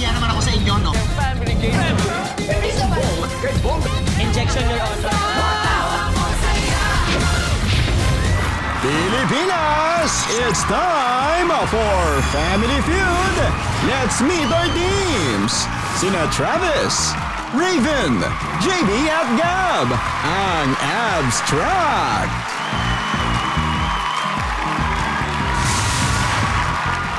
nahiya naman ako sa inyo, no? Injection, Your Honor. Pilipinas, it's time for Family Feud. Let's meet our teams. Sina Travis, Raven, JB at Gab, ang Abstract.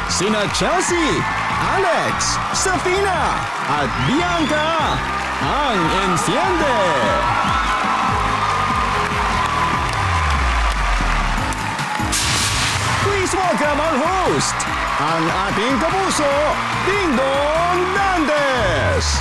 Sina Chelsea, Alex, Safina, at Bianca, ang Enciende. Please welcome our host, ang ating kapuso, Ding Dong Dantes.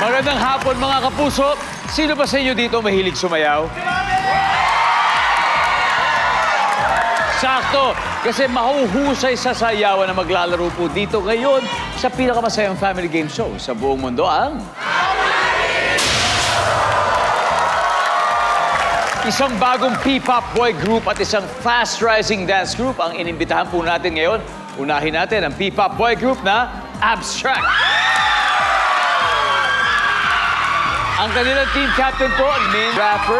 Magandang hapon mga kapuso. Sino ba sa inyo dito mahilig sumayaw? Sakto! Kasi mahuhusay sa sayawan na maglalaro po dito ngayon sa pinakamasayang family game show sa buong mundo ang... Isang bagong P-pop boy group at isang fast-rising dance group ang inimbitahan po natin ngayon. Unahin natin ang P-pop boy group na Abstract. Ang kanilang team captain po, ang main rapper,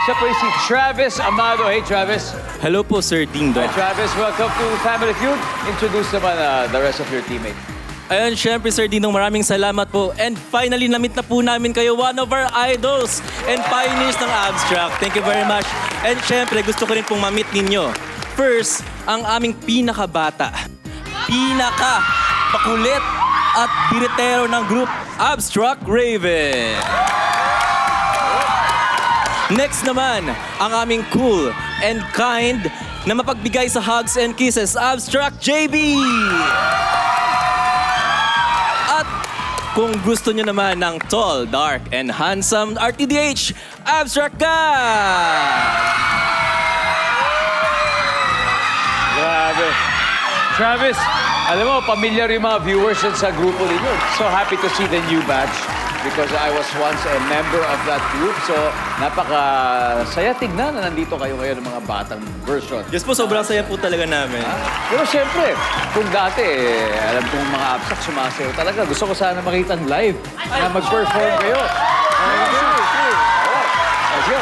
siya po si Travis Amado. Hey, Travis. Hello po, Sir Ding Dong. Hey, Travis, welcome to Family Feud. Introduce naman the rest of your teammates. Ayun, syempre, Sir Ding Dong, maraming salamat po. And finally, na-meet na po namin kayo, one of our idols and pioneers ng Abstract. Thank you very much. And syempre, gusto ko rin pong ma-meet ninyo. First, ang aming pinakabata, pinaka-pakulit at tiritero ng group, Abstract Raven. Next naman, ang aming cool and kind na mapagbigay sa hugs and kisses, Abstract JB. At kung gusto nyo naman ng tall, dark, and handsome RTDH, Abstract Gab. Grabe. Travis, alam mo, pamilyar yung mga viewers yun sa grupo ninyo. So happy to see the new batch because I was once a member of that group. So napaka-saya tignan na nandito kayo ngayon ng mga batang version. Yes po, sobrang saya po talaga namin. Pero siyempre, kung dati, alam kong mga Abstract sumasayaw talaga. Gusto ko sana makita ang live na mag-perform kayo. Let's go.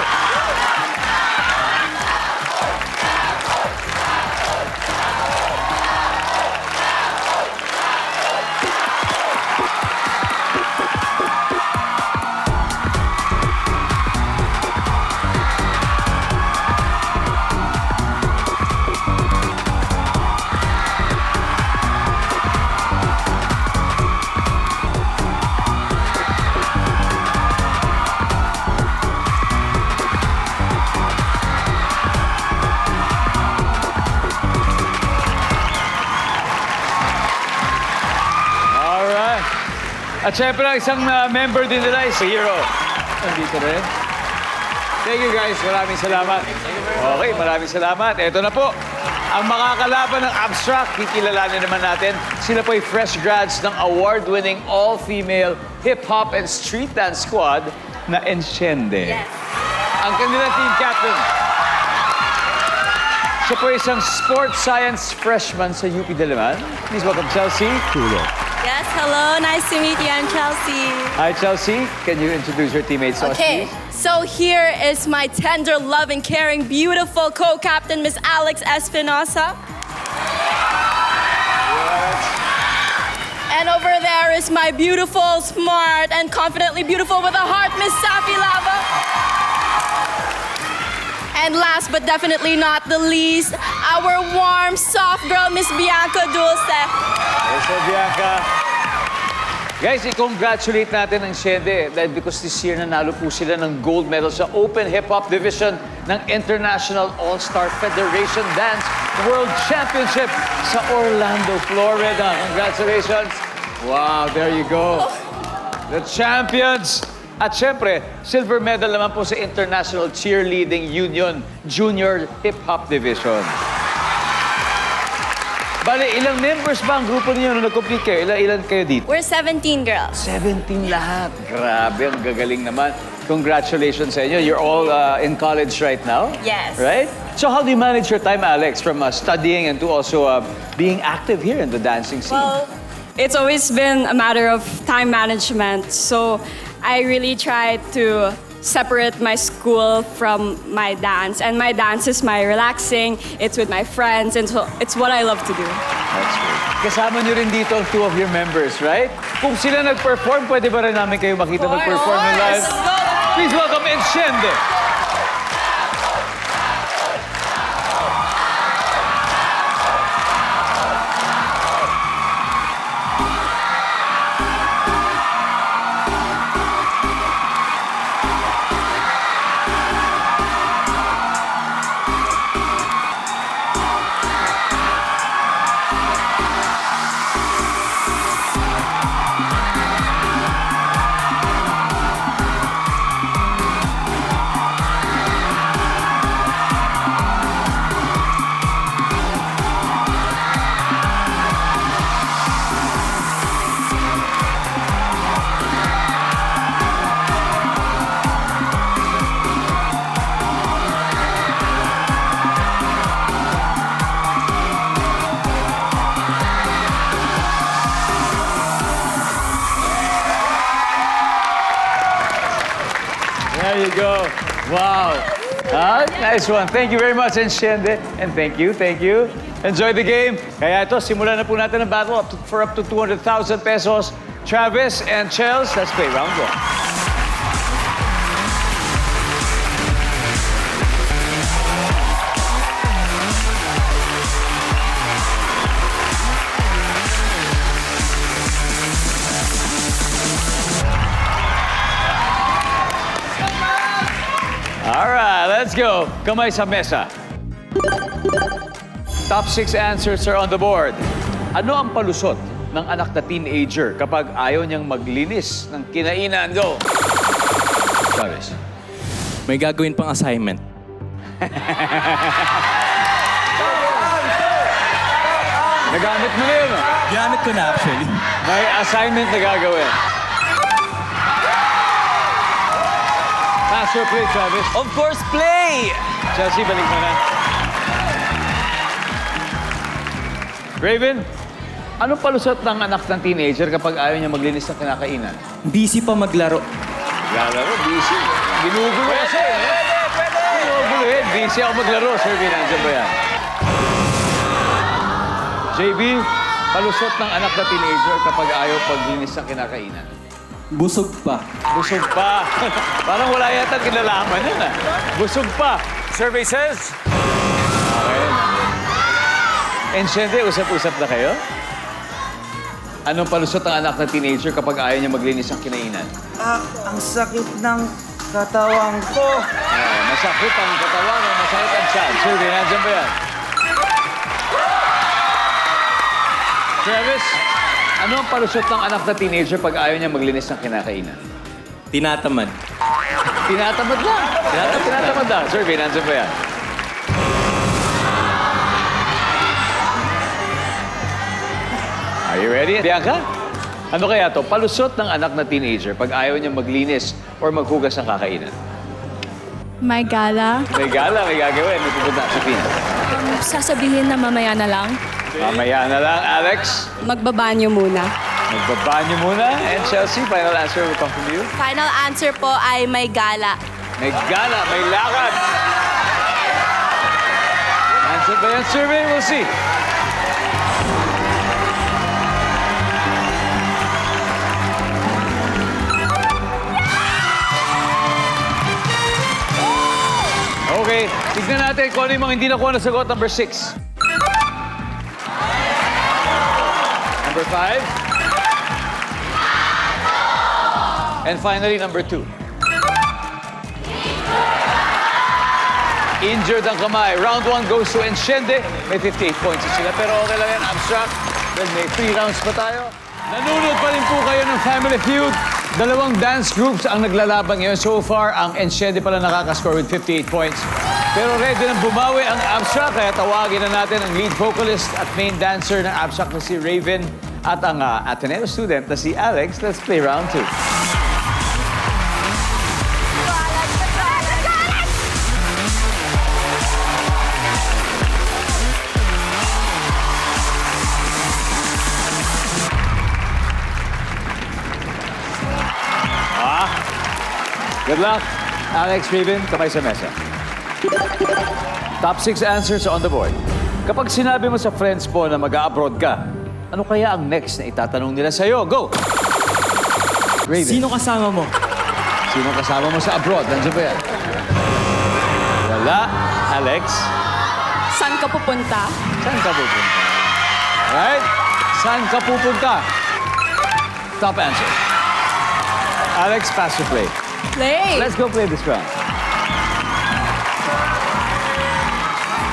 At syempre, isang member din nila is Hero. Nandito rin. Thank you guys. Maraming salamat. Okay, maraming salamat. Ito na po. Ang makakalaban ng Abstract, kikilalanin naman natin. Sila po ay fresh grads ng award-winning all-female hip-hop and street dance squad na Enciende. Yes. Ang kanilang team captain. Siya po ay isang sports science freshman sa UP Diliman. Please welcome Chelsea Tulo. Yes, hello. Nice to meet you. I'm Chelsea. Hi, Chelsea. Can you introduce your teammates to us, Okay, please? so here is my tender, loving, caring, beautiful co-captain, Miss Alex Espinosa. And over there is my beautiful, smart, and confidently beautiful with a heart, Miss Safi Lava. And last but definitely not the least, our warm, soft girl, Miss Bianca Dulce. Yes, sir, Bianca. Guys, i-congratulate natin ang Siede dahil because this year nanalo po sila ng gold medal sa Open Hip Hop Division ng International All-Star Federation Dance World Championship sa Orlando, Florida. Congratulations! Wow, there you go. The champions! At syempre, silver medal naman po sa International Cheerleading Union Junior Hip Hop Division. Bale, ilang members ba ang grupo niyo nung nag-compete kayo? Ilan kayo dito? We're 17 girls. 17 lahat. Grabe, ang gagaling naman. Congratulations sa inyo. You're all in college right now? Yes. Right? So how do you manage your time, Alex, from studying and to also being active here in the dancing scene? Well, it's always been a matter of time management. So I really try to separate my school from my dance. And my dance is my relaxing, it's with my friends, and so it's what I love to do. That's great. Kasama niyo rin dito ang two of your members, right? Kung sila nag-perform, pwede ba rin namin kayo makita nag-perform in live? Please welcome Enciende. There you go. Wow. Nice one. Thank you very much, Enciende. And thank you. Enjoy the game. Kaya ito, simulan na po natin ang battle for up to 200,000 pesos. Travis and Chels, let's play round one. Alright, let's go. Kamay sa mesa. Top 6 answers are on the board. Ano ang palusot ng anak na teenager kapag ayaw niyang maglinis ng kinainan? Go! Travis. May gagawin pang assignment. Nagamit mo na yun, oh. Gamit ko na actually. May assignment na gagawin. Pass or play, Travis? Of course, play! Chelsea, balik mo na. Raven, anong palusot ng anak ng teenager kapag ayaw niya maglinis ng kinakainan? Busy pa maglaro. Lalaro, busy. Ginugulo kasi. Ginugulo eh. Busy ako maglaro. Sir, nandiyan ba yan? JB, palusot ng anak na teenager kapag ayaw paglinis ng kinakainan. Busog pa. Busog pa. Parang wala yata kinalaman yun, ah. Busog pa. Survey says... Okay. Enciende, usap-usap na kayo? Anong palusot ng anak na teenager kapag ayaw niya maglinis ng kinainan? Ang sakit ng katawang ko. Masakit ang katawan o masakit ang tiyan. Survey, nandiyan ba yan? Travis, ano ang palusot ng anak na teenager pag ayaw niya maglinis ng kinakainan? Tinatamad. Tinatamad lang. Tinatamad lang. Survey, nandiyan ba yan? Are you ready? Bianca? Ano kaya to? Palusot ng anak na teenager pag ayaw niya maglinis or maghugas ng kakainan. My gala. May gala, may gagawin. May pupunta sa Pina. Sasabihin na mamaya na lang. Mamaya na lang, Alex. Magbabanyo muna. Magbabanyo muna. And Chelsea, final answer will come from you. Final answer po ay may gala. May gala, may lakad. Answer ba yan, survey? We'll see. Okay, tignan natin kung ano yung mga hindi nakuha na sagot. Number 6. Number 5. And finally, number 2. Injured ang kamay. Round 1 goes to Enciende. May 58 points na sila. Pero okay lang yan, abstract. Well, may 3 rounds pa tayo. Nanonood pa rin po kayo ng Family Feud. Dalawang dance groups ang naglalaban ngayon. So far, ang Enciende pala nakakascore with 58 points. Pero ready nang bumawi ang abstract. Kaya tawagin na natin ang lead vocalist at main dancer ng abstract na si Raven at ang Ateneo student na si Alex. Let's play round 2. Good luck. Alex, Raven, kamay sa mesa. Top 6 answers on the board. Kapag sinabi mo sa friends mo na mag-abroad ka, ano kaya ang next na itatanong nila sa'yo? Go! Raven. Sino kasama mo? Sino kasama mo sa abroad? Nandiyan ba yan? Wala. Alex, Saan ka pupunta? saan ka pupunta? Alright? Saan ka pupunta? Top answer. Alex, pass or play? Play! Let's go play this round.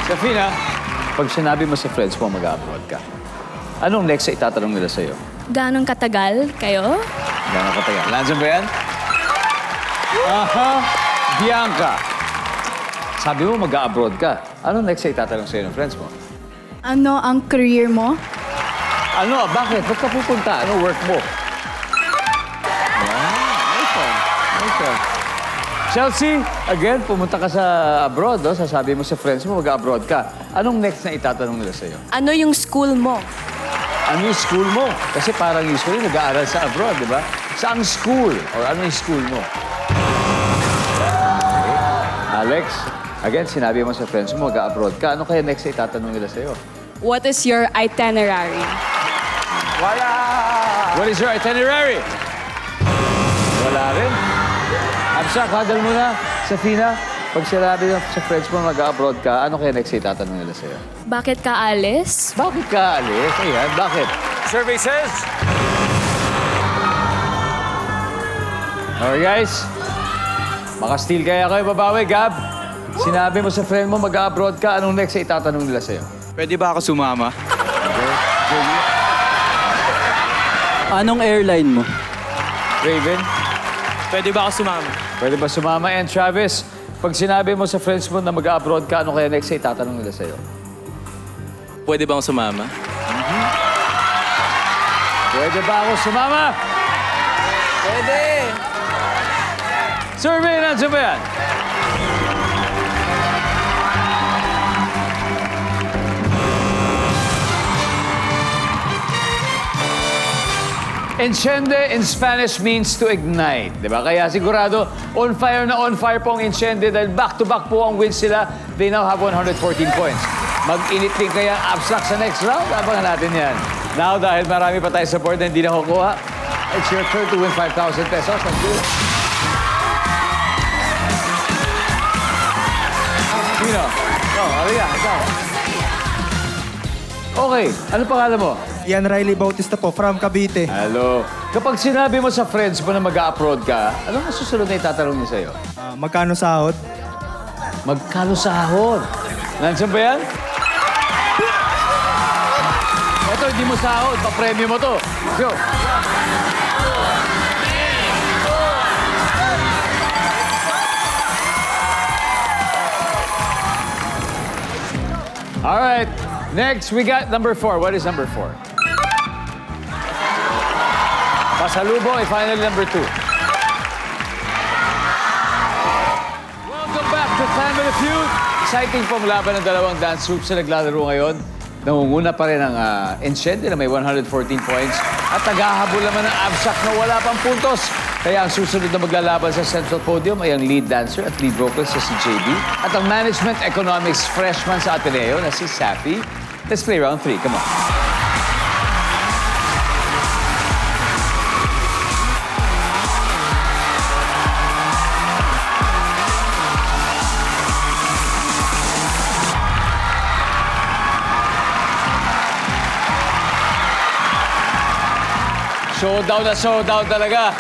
Safina, pag sinabi mo sa friends mo mag-abroad ka, anong next na itatanong nila sa'yo? Ganong katagal kayo? Gano'n katagal? Nandiyan ba yan? Aha! Bianca! Sabi mo mag-abroad ka. Anong next na itatanong sa'yo ng friends mo? Ano ang career mo? Ano? Bakit? Ba't ka pupunta? Ano work mo? Nice one. Chelsea, again, pumunta ka sa abroad, no? Sasabi mo sa friends mo, mag-abroad ka. Anong next na itatanong nila sa'yo? Ano yung school mo? Ano yung school mo? Kasi parang usually nag-aaral sa abroad, di ba? Saang school? Or ano yung school mo? Okay. Alex, again, sinabi mo sa friends mo, mag-abroad ka. Ano kaya next na itatanong nila sa'yo? What is your itinerary? Wala! What is your itinerary? Wala rin. Absa, kadal mo na. Safina, pag sinabi mo sa friends mo mag-abroad ka, ano kaya next na itatanong nila sa'yo? Bakit ka alis? Bakit ka alis? Ayan, bakit? Survey says... Alright, guys. Maka-steal kaya kayo babawi, Gab. Sinabi mo sa friend mo mag-abroad ka, anong next na itatanong nila sa'yo? Pwede ba ako sumama? Anong airline mo? Raven, Pwede ba ako sumama? pwede ba sumama? And Travis, pag sinabi mo sa friends mo na mag-abroad ka, ano kaya next na itatanong nila sa'yo? Pwede ba akong sumama? Pwede ba ako sumama? Pwede! Survey, nandiyan ba yan? Enciende in Spanish means to ignite, di ba? Kaya sigurado, on fire na on fire po ang Enciende dahil back-to-back po ang wins sila. They now have 114 points. Mag-init din kaya ang abstract sa next round? Abangan natin yan. Now, dahil marami pa tayo support na hindi nakukuha, it's your turn to win 5,000 pesos. Let's do it. Sino? Alia, ikaw. Okay, ano pangalan mo? Ian Riley Bautista po, from Cavite. Hello. Kapag sinabi mo sa friends mo na mag-upload ka, anong susunod na itatanong niya sa'yo? Magkano sahod? Magkano sahod? Nandiyan ba yan? Ito, hindi mo sahod. Pa-premyo mo to. Go. All right. Next, we got number 4. What is number 4? Pasalubong ay final number 2. Welcome back to Family Feud. Exciting pong laban ng dalawang dance groups na naglalaro ngayon. Nangunguna pa rin ang Enciende na may 114 points. At naghahabol naman ng abstract na wala pang puntos. Kaya ang susunod na maglalaban sa central podium ay ang lead dancer at lead vocalist na si JB. At ang management economics freshman sa Ateneo na si Safi. Let's play round 3. Come on. Showdown na showdown talaga.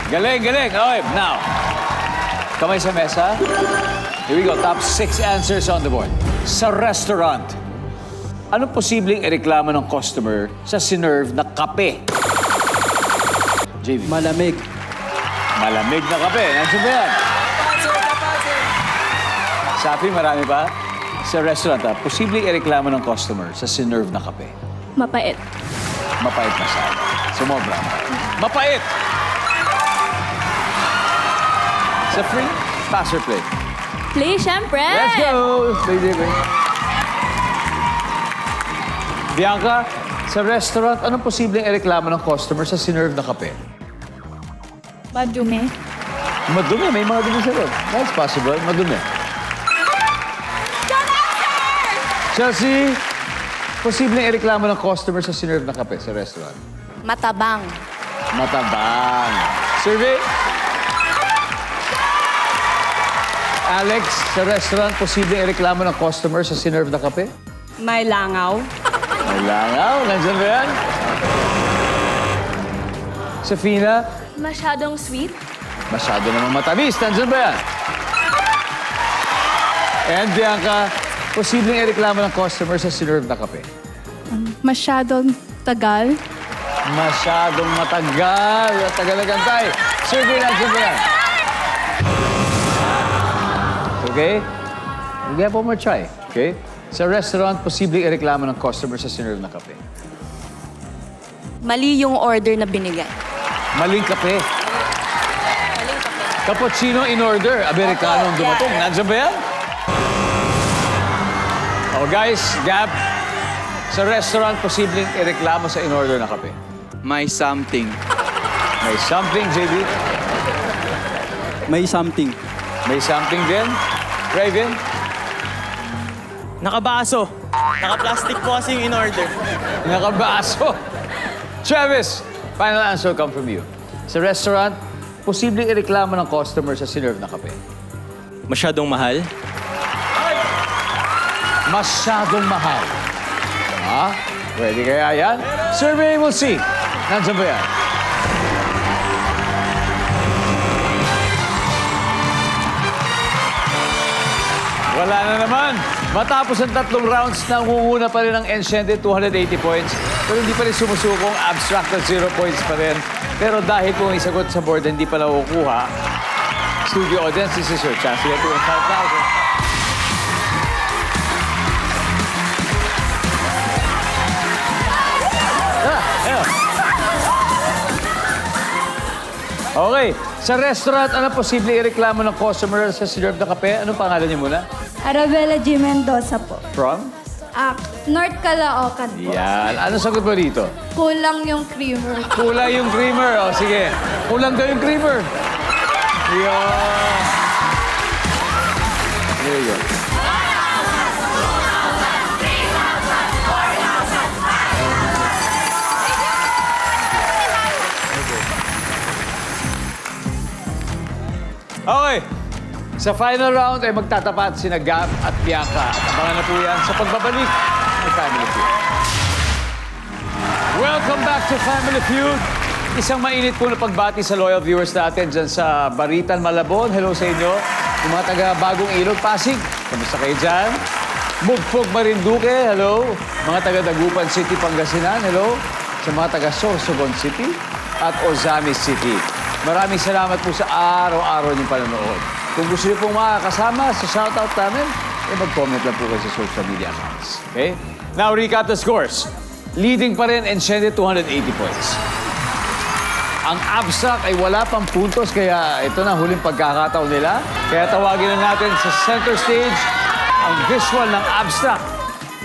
Galing, galing. Okay, now. Kamay sa mesa. Here we go. Top 6 answers on the board. Sa restaurant, anong posibleng ireklamo ng customer sa sinerve na kape? JV. Malamig. Malamig na kape. Nandiyan ba yan? Safi, marami pa? Sa restaurant, posibleng ireklamo ng customer sa sinerve na kape. Mapait. Mapait masyado. Sumobra. Mapait! Sa free, pass or play? Play, syempre. Let's go! Play, play. Bianca, sa restaurant, anong posibleng ireklamo ng customer sa sinerve na kape? Madumi. Madumi, may mga dumi sa loob. That's possible, madumi. Chelsea, posibleng ireklamo ng customer sa sinerve na kape sa restaurant? Matabang. Matabang. Survey? Alex, sa restaurant, posibleng ireklamo ng customer sa sinerve na kape? May langaw. May langaw. Nandiyan ba yan? Safina, Masyadong sweet. masyado namang matamis. Nandiyan ba yan? And Bianca, posibleng ireklamo ng customer sa sinerve na kape? Masyadong tagal. Masyadong matagal. Tagal na gantay. Survey, nandiyan ba yan? Okay? We have one more try. Okay? Sa restaurant, posibleng ireklamo ng customer sa sinerve na kape? Mali yung order na binigay. Maling kape. Cappuccino in order. Amerikano ang dumating. Nandiyan ba yan? Oh, guys, Gab, sa restaurant, posibleng ireklamo sa in-order na kape? May something. May something, JB? May something. May something din? Raven? Nakabaso. Naka-plastic po kasi yung in-order. Nakabaso. Travis, final answer come from you. Sa restaurant, posibleng ireklamo ng customer sa sinerve na kape? Masyadong mahal? Masyadong mahal. Ha? Pwede kaya yan? Survey, we'll see. Nandiyan ba yan? Wala na naman. Matapos ang 3 rounds, nangunguna pa rin ang Enciende, 280 points. Pero hindi pa rin sumusukong abstract at 0 points pa rin. Pero dahil kung isagot sa board, hindi pa nakukuha, studio audience, this is your chance to get to 5,000. Okay. Sa restaurant, ano posible ireklamo ng customer sa sinerve na kape? Anong pangalan niyo muna? Arabella G. Mendoza po. From? North Caloocan po. Yan. Ano sagot mo dito? Kulang yung creamer. Kulang yung creamer. O, sige. Kulang daw yung creamer. Yan. There you go. Okay. Sa final round ay magtatapat sina Gab at Bianca. At abangan na po yan sa pagbabalik ng Family Feud. Welcome back to Family Feud. Isang mainit po na pagbati sa loyal viewers natin dyan sa Baritan, Malabon. Hello sa inyo. Yung mga taga Bagong Ilog, Pasig. Kamusta kayo dyan? Mugpog, Marinduque. Hello. Mga taga Dagupan City, Pangasinan. Hello. Sa mga taga Sorsogon City at Ozamis City. Maraming salamat po sa araw-araw niyong panonood. Kung gusto niyo pong makakasama sa shoutout namin, mag-comment lang po kayo sa social media accounts. Okay? Now, recap the scores. Leading pa rin, Enciende, 280 points. Ang abstract ay wala pang puntos, kaya ito na huling pagkakataon nila. Kaya tawagin na natin sa center stage ang visual ng abstract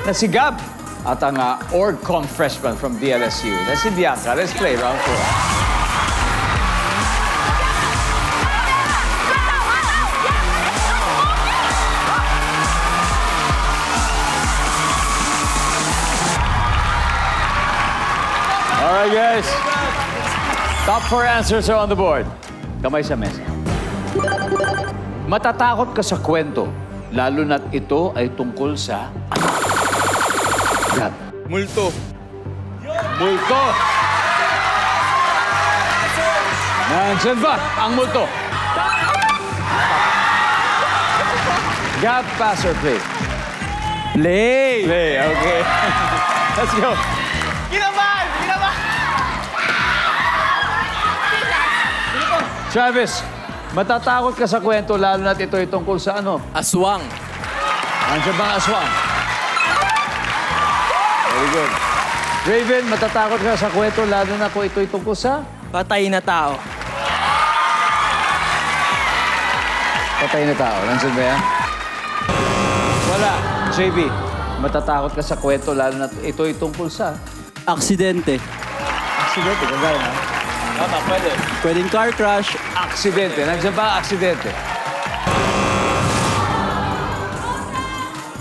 na si Gab at ang OrgCom freshman from DLSU. Na si Bianca. Let's play round 4. All right, guys. Top 4 answers are on the board. Kamay sa mesa. Matatakot ka sa kwento, lalo na't ito ay tungkol sa... Gab. Multo. Multo. Nandyan ba ang multo? Gab, pass or play? Play! Play, okay. Let's go. Kinabahan! Kinabahan! Travis, matatakot ka sa kwento lalo na ito'y tungkol sa ano? Aswang. Nandiyan ba ang aswang? Very good. Raven, matatakot ka sa kwento lalo na kung ito'y tungkol sa? Patay na tao. Patay na tao. Nandiyan ba yan? Wala. JB, matatakot ka sa kwento lalo na ito'y tungkol sa? Aksidente. Aksidente, kagaya na. Tama, pwede. Pwedeng car crash. Aksidente. Nandiyan ba ang aksidente?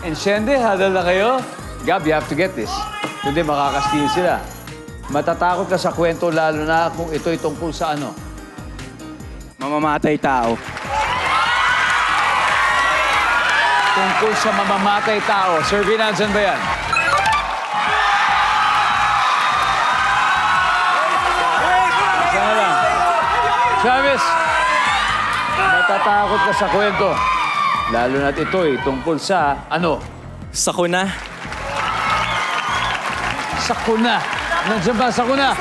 Enciende, hadal na kayo. Gab, you have to get this. Kundi makakastil sila. Matatakot ka sa kwento lalo na kung ito'y tungkol sa ano? Mamamatay tao. Tungkol sa mamamatay tao. Survey, nandyan ba yan? Sana lang. Travis, matatakot ka sa kwento. Lalo na't ito'y tungkol sa ano? Sakuna. Sakuna. Nandiyan ba sakuna?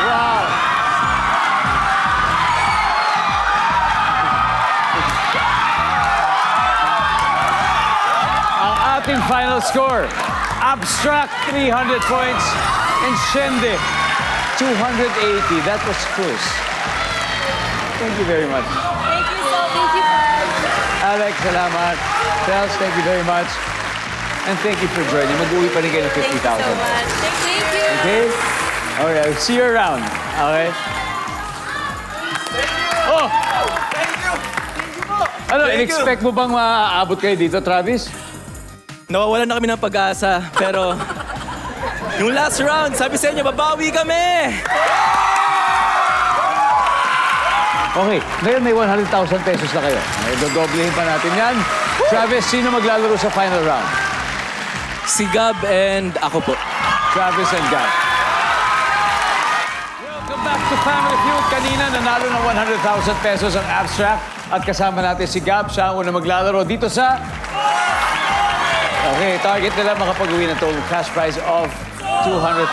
Wow! Ang ating final score, Abstract 300 points, and Shende 280. That was close. Thank you very much. Thank you so much. Alex, salamat. Charles, thank you very much. And thank you for joining. Mag-uwi pa rin kayo ng 50,000. Thank you so much. Thank you. Okay? All right, I'll see you around. Okay? Oh! Ano, in-expect mo bang maaabot kayo dito, Travis? Nawawalan na kami ng pag-asa, pero yung last round, sabi sa inyo, babawi kami! Okay, ngayon may 100,000 pesos na kayo. Okay, dodoblehin pa natin yan. Travis, sino maglalaro sa final round? Si Gab and ako po. Travis and Gab. Welcome back to Family Feud. Kanina, nanalo ng 100,000 pesos ang Abstract. At kasama natin si Gab. Siya ang una maglalaro dito sa... Okay, target nila makapag-uwi ng total cash prize of 200,000.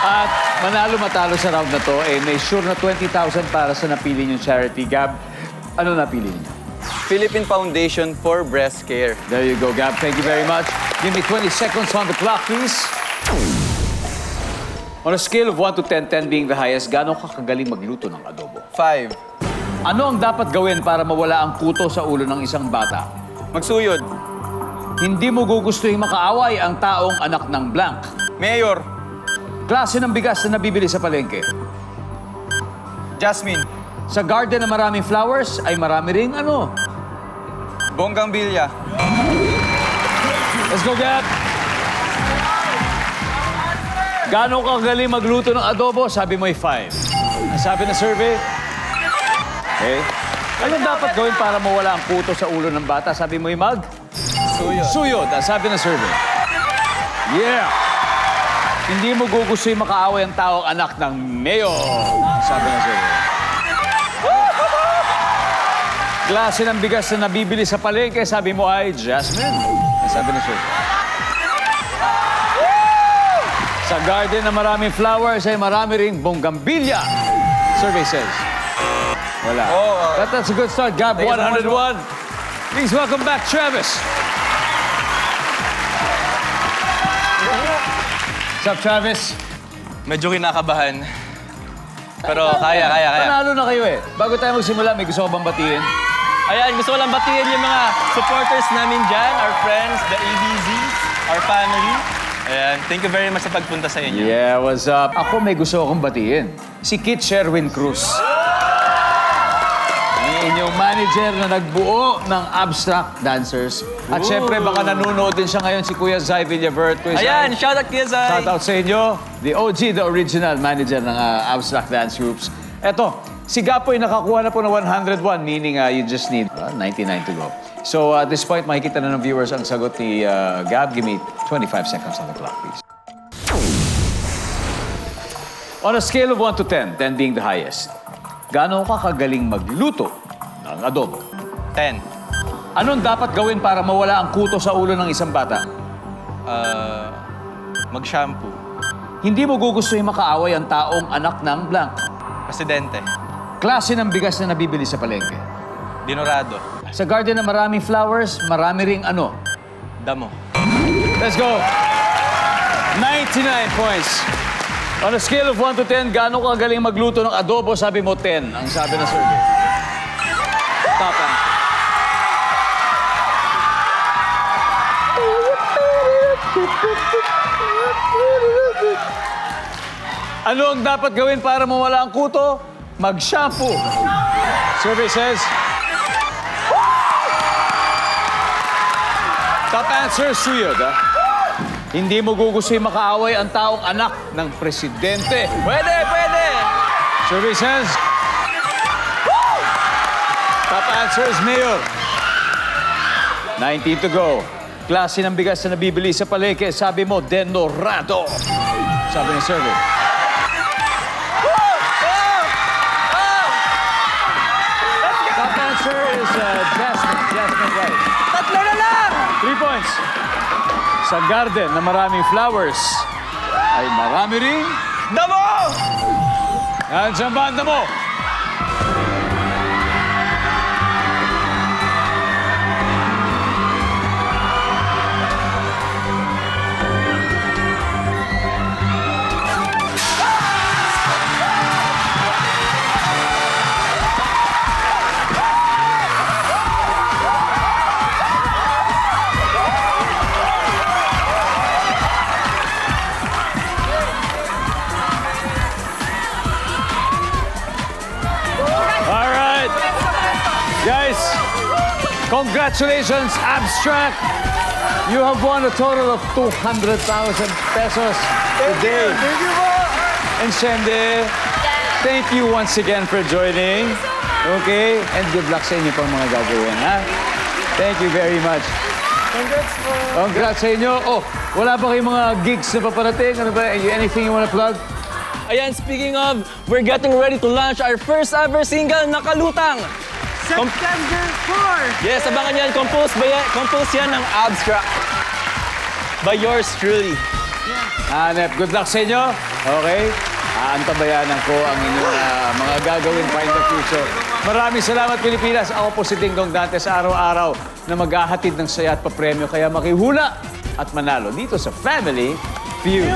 At manalo matalo sa round na to, may sure na 20,000 para sa napili niyong charity. Gab, ano napili niyo? Philippine Foundation for Breast Care. There you go, Gab. Thank you very much. Give me 20 seconds on the clock, please. On a scale of 1 to 10, 10 being the highest, gaano ka kagaling magluto ng adobo? 5. Ano ang dapat gawin para mawala ang kuto sa ulo ng isang bata? Magsuyod. Hindi mo gugustuhin makaaway ang taong anak ng blank. Mayor. Klase ng bigas na nabibili sa palengke. Jasmine. Sa garden na maraming flowers, ay marami ring ano? Bonggang Bilya. Let's go, Gab! Gaano ka galing magluto ng adobo? Sabi mo ay 5. Ang sabi na survey? Okay. Anong dapat gawin para mawala ang kuto sa ulo ng bata? Sabi mo ay Suyod. Suyod. Ang sabi na survey? Yeah! Hindi mo gugustuhin makaaway ang taong anak ng mayor. Ang sabi na survey. Klase ng bigas na nabibili sa palengke, sabi mo ay Jasmine. Ang sabi na survey. Sa garden na maraming flowers ay marami ring bonggambilya. Survey says. Wala. That's a good start, Gab. 101. Please welcome back, Travis. What's up, Travis? Medyo kinakabahan. Pero kaya. Panalo na kayo eh. Bago tayo magsimula, may gusto ko bang batiin? Ayan, gusto ko lang batiin yung mga supporters namin dyan, our friends, the ABZ, our family. Ayan, thank you very much sa pagpunta sa inyo. Yeah, what's up? Ako may gusto akong batiin. Si Kit Sherwin Cruz. Ang inyong manager na nagbuo ng Abstract Dancers. At syempre, baka nanonood din siya ngayon si Kuya Zai Villavert. Kuya Zai, Ayan, shout out Kuya Zai. shout out sa inyo. The OG, the original manager ng Abstract Dance Groups. Eto, si Gapoy nakakuha na po ng 101, meaning you just need 99 to go. So at this point, makikita na ng viewers ang sagot ni Gab. Give me 25 seconds on the clock, please. On a scale of 1 to 10, 10 being the highest, gaano ka kagaling magluto ng adobo? 10. Anong dapat gawin para mawala ang kuto sa ulo ng isang bata? Mag-shampoo. Hindi mo gugustuhin makaaway ang taong anak ng blank. Presidente. Klase ng bigas na nabibili sa palengke. Dinorado. Sa garden na maraming flowers, marami ring ano? Damo. Let's go! 99 points. On a scale of 1 to 10, gaano ka galing magluto ng adobo? Sabi mo 10, ang sabi ng survey. Top answer. Ano ang dapat gawin para mawala ang kuto? Mag-shampoo. Survey says... Top answer, suyod, ha? Hindi mo gugustuhin makaaway ang taong anak ng presidente. Pwede, pwede! Survey says... Top answer is mayor. 19 to go. Klase ng bigas na nabibili sa palengke. Sabi mo, Denorado. Sabi ng survey. Top answer is Jasmine. Jasmine right. Tatlo na lang! 3 points. Sa garden na maraming flowers, ay marami ring... Damo! Yan sa banda mo. All right. Guys, congratulations, Abstract. You have won a total of 200,000 pesos today. Thank you po. And Shende, thank you once again for joining. Okay? And good luck sa inyo pang mga gagawin, ha? Thank you very much. Congrats po. Congrats sa inyo. Oh, wala ba kayong mga gigs na paparating? Ano ba? Anything you wanna plug? Ayan, speaking of, we're getting ready to launch our first ever single, Nakalutang. September 4! Yes, abangan yan. Compose yan ng Abstract. By yours truly. Hanep, good luck sa inyo. Okay? Aantabayanan ko ang inyong mga gagawin pa in the future. Maraming salamat, Pilipinas. Ako po si Dingdong Dantes, araw-araw na maghahatid ng saya at papremyo. Kaya makihula at manalo dito sa Family Feud.